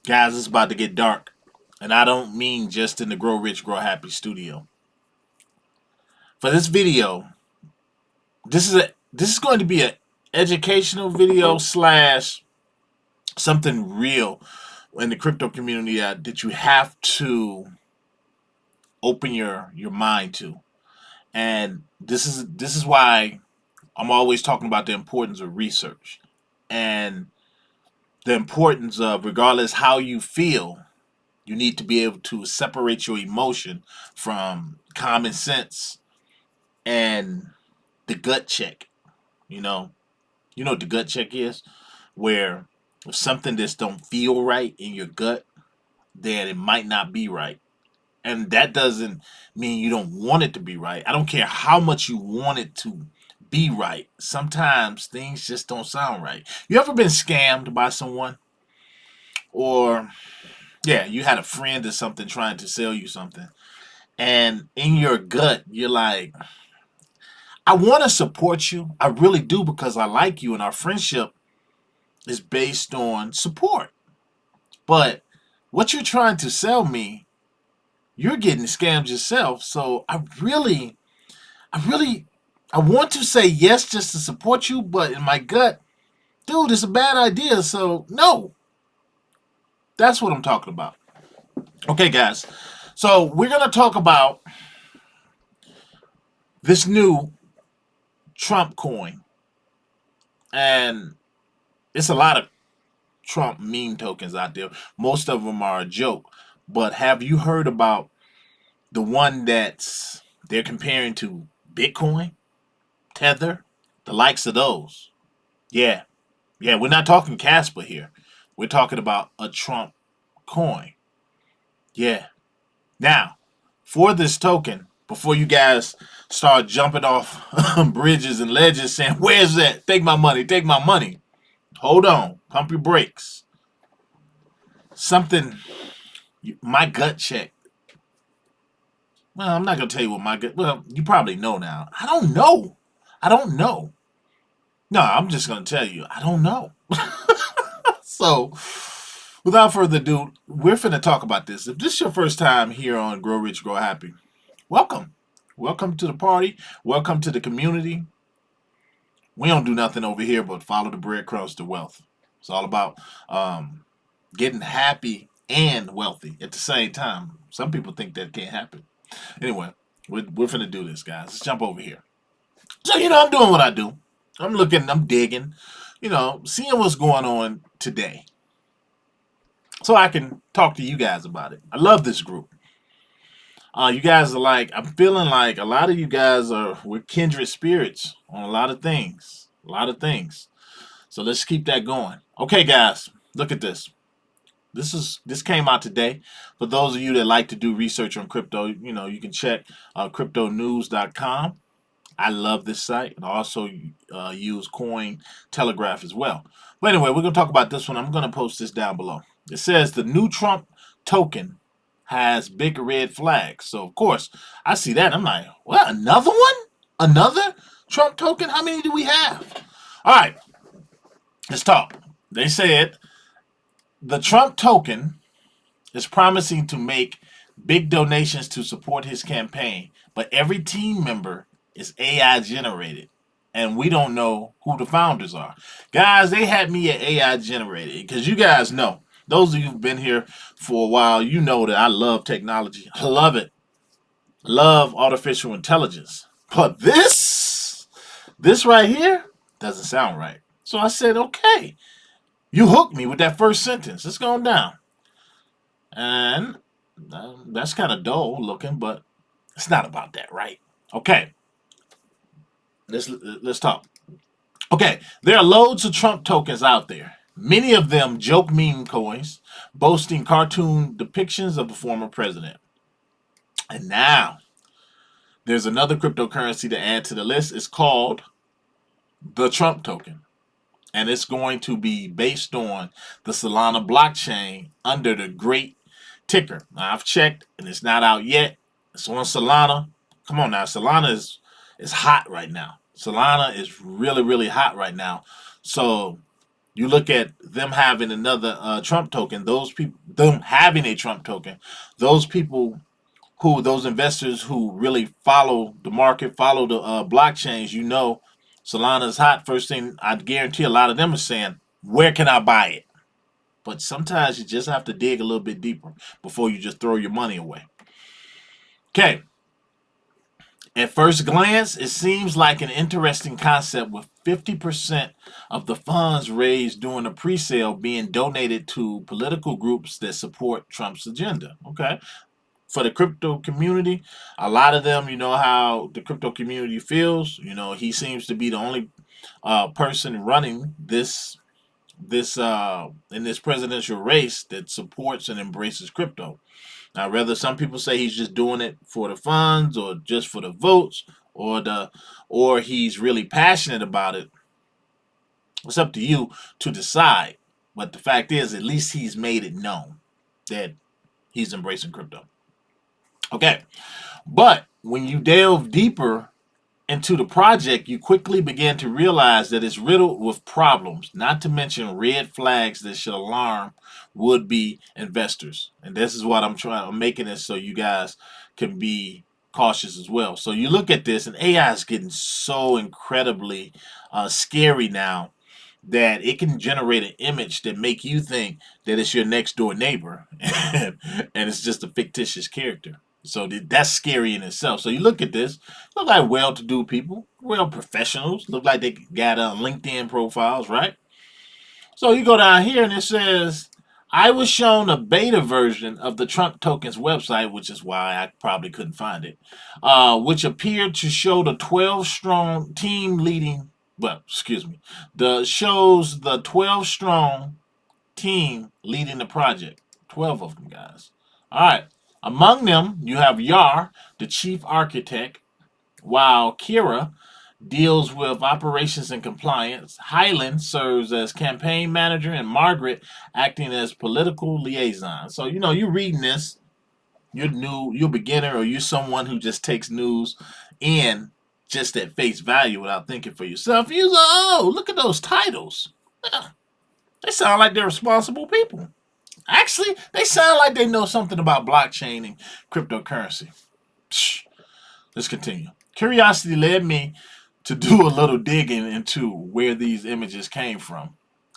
Guys, it's about to get dark. And I don't mean just in the Grow Rich, Grow Happy studio. For this video, this is going to be an educational video slash something real in the crypto community that you have to open your mind to. And this is why I'm always talking about the importance of research and the importance of, regardless how you feel, you need to be able to separate your emotion from common sense and the gut check. You know, you know what the gut check is, where if something just don't feel right in your gut, then it might not be right. And that doesn't mean you don't want it to be right. I don't care how much you want it to be right. Sometimes things just don't sound right. You ever been scammed by someone? Or, yeah, you had a friend or something trying to sell you something. And in your gut, you're like, I want to support you. I really do because I like you and our friendship is based on support. But what you're trying to sell me, you're getting scammed yourself. So I really, I want to say yes just to support you, but in my gut, dude, it's a bad idea. So no, that's what I'm talking about. Okay, guys. So we're gonna talk about this new Trump coin, and it's a lot of Trump meme tokens out there. Most of them are a joke. But have you heard about the one that's they're comparing to Bitcoin, Tether, the likes of those? Yeah, yeah. We're not talking Casper here. We're talking about a Trump coin. Yeah. Now, for this token, before you guys start jumping off bridges and ledges saying, "Where's that? Take my money, take my money." Hold on, pump your brakes. Something, my gut check. Well, I'm not gonna tell you what my gut. Well, you probably know now. I don't know. I don't know. No, I'm just gonna tell you. I don't know. So, without further ado, we're finna talk about this. If this is your first time here on Grow Rich, Grow Happy, welcome. Welcome to the party. Welcome to the community. We don't do nothing over here but follow the breadcrumbs to wealth. It's all about getting happy and wealthy at the same time. Some people think that can't happen. Anyway, we're finna do this, guys. Let's jump over here. So, I'm doing what I do. I'm looking, I'm digging, seeing what's going on today. So I can talk to you guys about it. I love this group. You guys are like, I'm feeling like a lot of you guys are, we're kindred spirits on a lot of things. A lot of things. So let's keep that going. Okay, guys, look at this. This came out today. For those of you that like to do research on crypto, you can check cryptonews.com. I love this site, and I also use Coin Telegraph as well. But anyway, we're going to talk about this one. I'm going to post this down below. It says the new Trump token has big red flags. So, of course, I see that. I'm like, what, another one? Another Trump token? How many do we have? All right, let's talk. They said the Trump token is promising to make big donations to support his campaign, but every team member is AI generated, and we don't know who the founders are. Guys, they had me at AI generated because you guys know, those of you who've been here for a while, you know that I love technology. I love it. I love artificial intelligence. But this right here doesn't sound right. So I said, okay, you hooked me with that first sentence. It's going down. And that's kind of dull looking, but it's not about that, right? Okay, let's talk. Okay, there are loads of Trump tokens out there. Many of them joke meme coins, boasting cartoon depictions of the former president. And now there's another cryptocurrency to add to the list. It's called the Trump token. And it's going to be based on the Solana blockchain under the great ticker. Now, I've checked and it's not out yet. It's on Solana. Come on now, Solana is hot right now. Solana is really, really hot right now. So You look at them having another Trump token. Those people, them having a Trump token, those people those investors who really follow the market, follow the blockchains, Solana's hot. First thing, I guarantee a lot of them are saying, where can I buy it? But sometimes you just have to dig a little bit deeper before you just throw your money away. Okay. At first glance, it seems like an interesting concept with 50% of the funds raised during the pre-sale being donated to political groups that support Trump's agenda. Okay. For the crypto community, a lot of them, you know how the crypto community feels. He seems to be the only person running this in this presidential race that supports and embraces crypto. Now, whether some people say he's just doing it for the funds or just for the votes or he's really passionate about it, it's up to you to decide. But the fact is, at least he's made it known that he's embracing crypto. Okay. But when you delve deeper into the project, you quickly begin to realize that it's riddled with problems, not to mention red flags that should alarm would-be investors. And this is what I'm making this so you guys can be cautious as well. So you look at this, and AI is getting so incredibly scary now that it can generate an image that make you think that it's your next door neighbor and it's just a fictitious character. So that's scary in itself. So you look at this, look like well-to-do people, well professionals, look like they got LinkedIn profiles, right? So you go down here and it says, I was shown a beta version of the Trump Tokens website, which is why I probably couldn't find it, which appeared to show the 12-strong team leading, well, excuse me, shows the 12-strong team leading the project. 12 of them, guys. All right. Among them, you have Yar, the chief architect, while Kira deals with operations and compliance. Highland serves as campaign manager, and Margaret acting as political liaison. So, you're reading this, you're new, you're a beginner, or you're someone who just takes news in just at face value without thinking for yourself. You're like, oh, look at those titles. Yeah, they sound like they're responsible people. Actually, they sound like they know something about blockchain and cryptocurrency. Psh, let's continue. Curiosity led me to do a little digging into where these images came from.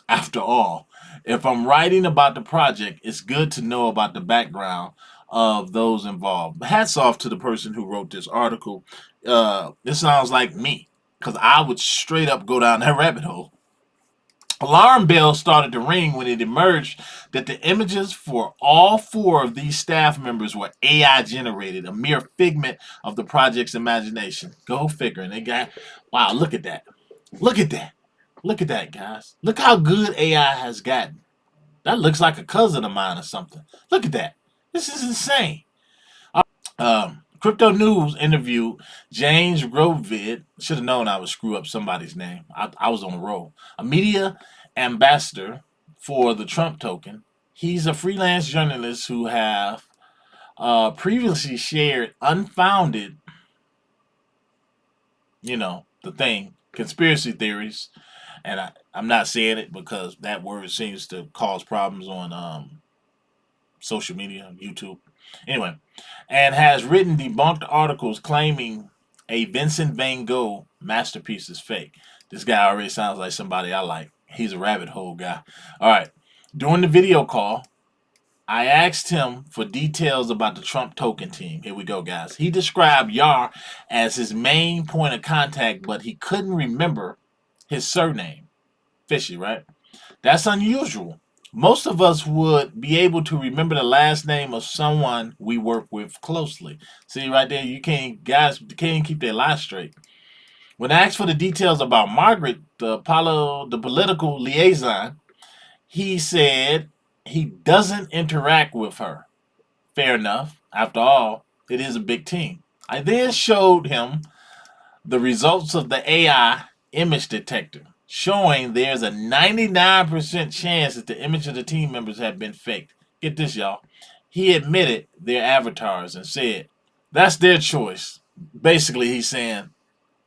After all, if I'm writing about the project, it's good to know about the background of those involved. Hats off to the person who wrote this article. This sounds like me, because I would straight up go down that rabbit hole. Alarm bells started to ring when it emerged that the images for all four of these staff members were AI generated, a mere figment of the project's imagination. Go figure. And they got, wow, look at that. Look at that. Look at that, guys. Look how good AI has gotten. That looks like a cousin of mine or something. Look at that. This is insane. Crypto News interviewed James Grovid. Should have known I would screw up somebody's name. I was on a roll. A media ambassador for the Trump token. He's a freelance journalist who have previously shared unfounded, the thing, conspiracy theories. And I'm not saying it because that word seems to cause problems on social media, YouTube. Anyway, and has written debunked articles claiming a Vincent Van Gogh masterpiece is fake. This guy already sounds like somebody I like. He's a rabbit hole guy. All right. During the video call, I asked him for details about the Trump token team. Here we go, guys. He described Yar as his main point of contact, but he couldn't remember his surname. Fishy, right? That's unusual. Most of us would be able to remember the last name of someone we work with closely. See right there, guys can't keep their lives straight. When asked for the details about Margaret, the political liaison, he said he doesn't interact with her. Fair enough. After all, it is a big team. I then showed him the results of the AI image detector, showing there's a 99% chance that the image of the team members have been faked. Get this, y'all. He admitted their avatars and said, that's their choice. Basically, he's saying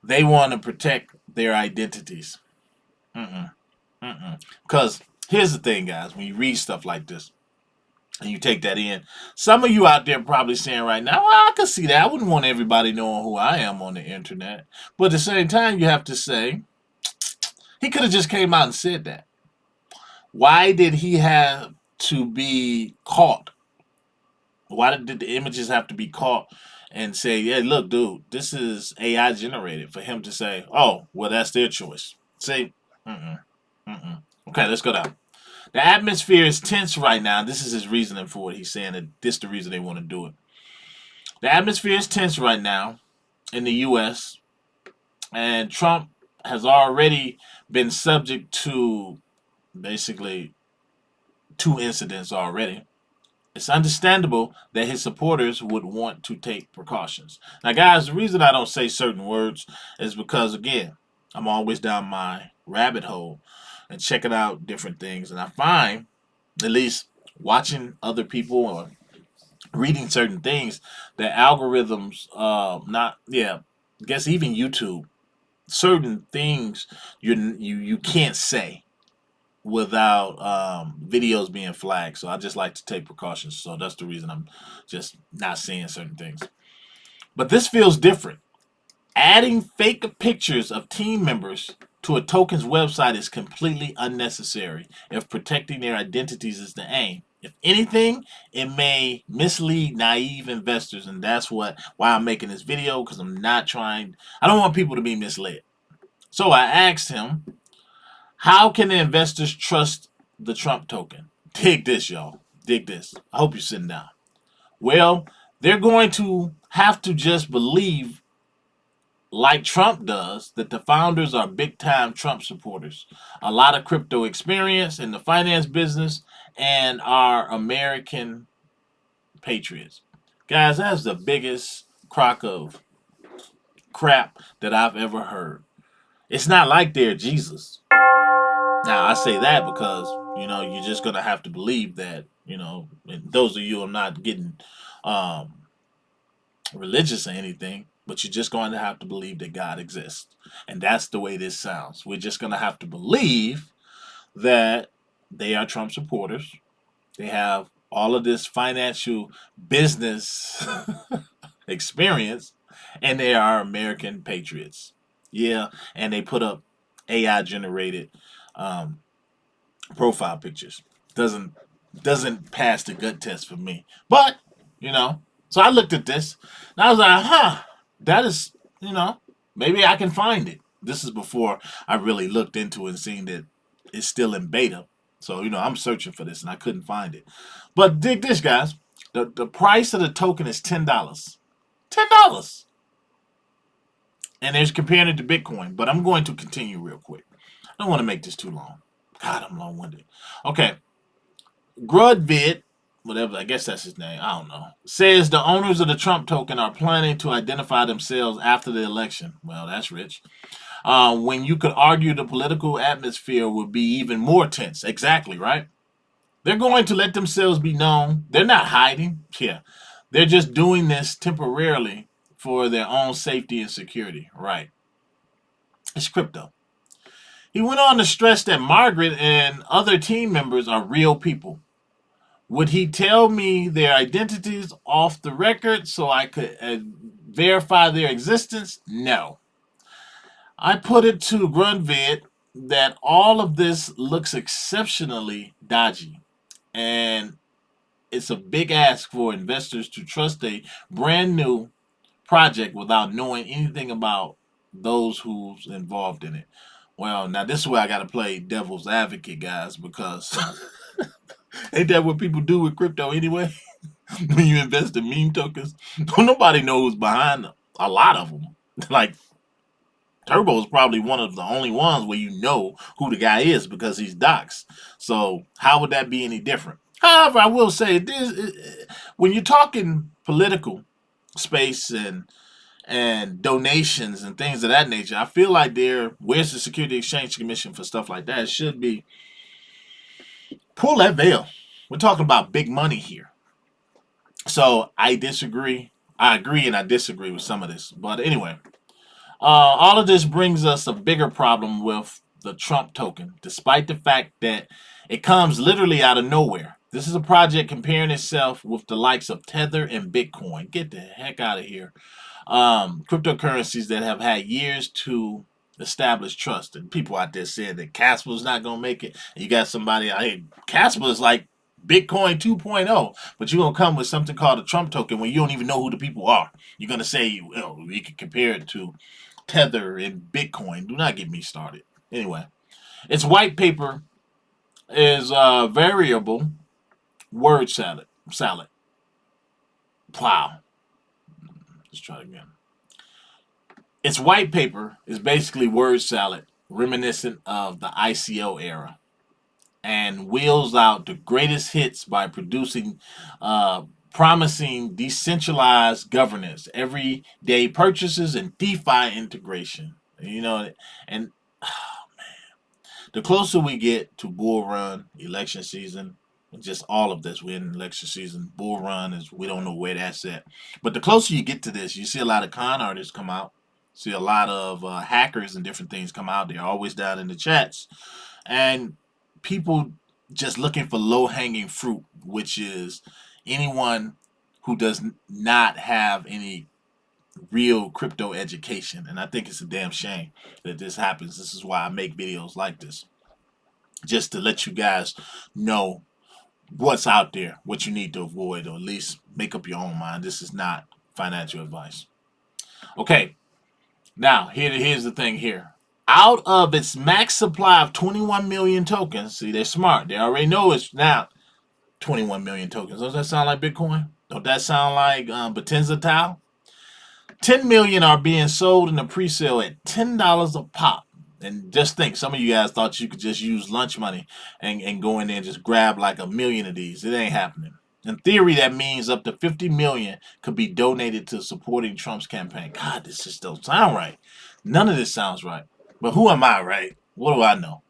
they want to protect their identities. Mm-mm. Because here's the thing, guys. When you read stuff like this and you take that in, some of you out there probably saying right now, well, I can see that. I wouldn't want everybody knowing who I am on the internet. But at the same time, you have to say, he could have just came out and said that. Why did he have to be caught? Why did the images have to be caught and say, yeah, look, dude, this is AI generated, for him to say, oh, well, that's their choice. Say, mm-mm, mm-mm. Okay, let's go down. The atmosphere is tense right now. This is his reasoning for it. He's saying that this is the reason they want to do it. The atmosphere is tense right now in the U.S., and Trump has already been subject to basically 2 incidents already. It's understandable that his supporters would want to take precautions. Now, guys, the reason I don't say certain words is because, again, I'm always down my rabbit hole and checking out different things. And I find, at least watching other people or reading certain things, that algorithms, I guess even YouTube, certain things you can't say without videos being flagged. So I just like to take precautions. So that's the reason I'm just not saying certain things. But this feels different. Adding fake pictures of team members to a token's website is completely unnecessary if protecting their identities is the aim. If anything, it may mislead naive investors, and that's why I'm making this video, because I don't want people to be misled. So I asked him, how can the investors trust the Trump token? Dig this, y'all. Dig this. I hope you're sitting down. Well, they're going to have to just believe, like Trump does, that the founders are big-time Trump supporters, a lot of crypto experience in the finance business, and are American patriots. Guys, that's the biggest crock of crap that I've ever heard. It's not like they're Jesus. Now, I say that because, you're just going to have to believe that, and those of you, I'm not getting um, religious or anything, but you're just going to have to believe that God exists. And that's the way this sounds. We're just going to have to believe that they are Trump supporters. They have all of this financial business experience, and they are American patriots. Yeah, and they put up AI generated um, profile pictures. Doesn't pass the gut test for me. But, so I looked at this and I was like, that is, maybe I can find it. This is before I really looked into it and seen that it's still in beta. So, I'm searching for this and I couldn't find it. But dig this, guys. The price of the token is $10. $10. And there's comparing it to Bitcoin. But I'm going to continue real quick. I don't want to make this too long. God, I'm long-winded. Okay. Grudvid, whatever, I guess that's his name, I don't know, says the owners of the Trump token are planning to identify themselves after the election. Well, that's rich. When you could argue the political atmosphere would be even more tense. Exactly, right? They're going to let themselves be known. They're not hiding. Yeah. They're just doing this temporarily for their own safety and security. Right. It's crypto. He went on to stress that Margaret and other team members are real people. Would he tell me their identities off the record so I could verify their existence? No. I put it to Grunvid that all of this looks exceptionally dodgy, and it's a big ask for investors to trust a brand new project without knowing anything about those who's involved in it. Well, now this is where I got to play devil's advocate, guys, because ain't that what people do with crypto anyway? When you invest in meme tokens, nobody knows behind them. A lot of them. Like, Turbo is probably one of the only ones where you know who the guy is because he's doxxed. So how would that be any different? However, I will say when you're talking political space and donations and things of that nature, I feel like where's the Security Exchange Commission for stuff like that? It should be pull that veil. We're talking about big money here. So I disagree. I agree and I disagree with some of this. But anyway, all of this brings us a bigger problem with the Trump token, despite the fact that it comes literally out of nowhere. This is a project comparing itself with the likes of Tether and Bitcoin. Get the heck out of here. Cryptocurrencies that have had years to establish trust. And people out there saying that Casper's not going to make it. And you got somebody out here, Casper is like Bitcoin 2.0, but you're going to come with something called a Trump token when you don't even know who the people are. You're going to say, we can compare it to Tether and Bitcoin. Do not get me started. Anyway, its white paper is variable word salad. Wow. Let's try it again. Its white paper is basically word salad, reminiscent of the ICO era, and wheels out the greatest hits by producing promising decentralized governance, everyday purchases, and DeFi integration. You know, and the closer we get to bull run, election season, just all of this, we're in election season. Bull run is we don't know where that's at. But the closer you get to this, you see a lot of con artists come out. See a lot of hackers and different things come out. They're always down in the chats. And people just looking for low hanging fruit, which is anyone who does not have any real crypto education. And I think it's a damn shame that this happens. This is why I make videos like this, just to let you guys know what's out there, what you need to avoid, or at least make up your own mind. This is not financial advice. Okay, now here's the thing here. Out of its max supply of 21 million tokens, see, they're smart. They already know it's now 21 million tokens. Does that sound like Bitcoin? Don't that sound like Batenza Tau? 10 million are being sold in the pre-sale at $10 a pop. And just think, some of you guys thought you could just use lunch money and go in there and just grab like 1 million of these. It ain't happening. In theory, that means up to 50 million could be donated to supporting Trump's campaign. God, this just don't sound right. None of this sounds right. But who am I, right? What do I know?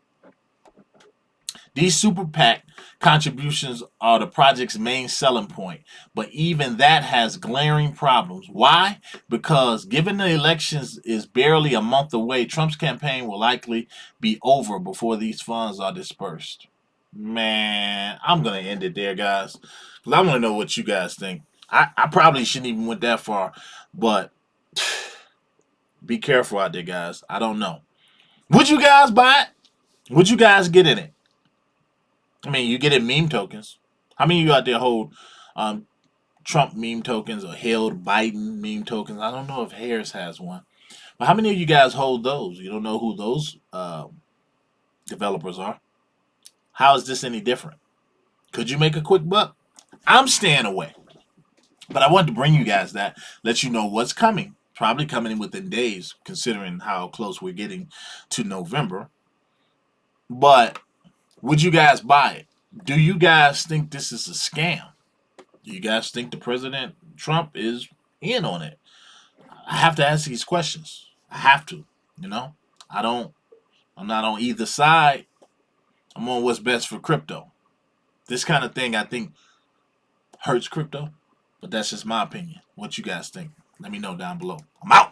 These super PAC contributions are the project's main selling point, but even that has glaring problems. Why? Because given the elections is barely a month away, Trump's campaign will likely be over before these funds are dispersed. Man, I'm going to end it there, guys, because I want to know what you guys think. I probably shouldn't even went that far, but be careful out there, guys. I don't know. Would you guys buy it? Would you guys get in it? I mean, you get it meme tokens. How many of you out there hold Trump meme tokens or held Biden meme tokens? I don't know if Harris has one. But how many of you guys hold those? You don't know who those developers are. How is this any different? Could you make a quick buck? I'm staying away. But I wanted to bring you guys that, let you know what's coming. Probably coming within days, considering how close we're getting to November. But would you guys buy it? Do you guys think this is a scam? Do you guys think the President Trump is in on it? I have to ask these questions. I have to, you know? I'm not on either side. I'm on what's best for crypto. This kind of thing, I think, hurts crypto. But that's just my opinion. What you guys think? Let me know down below. I'm out.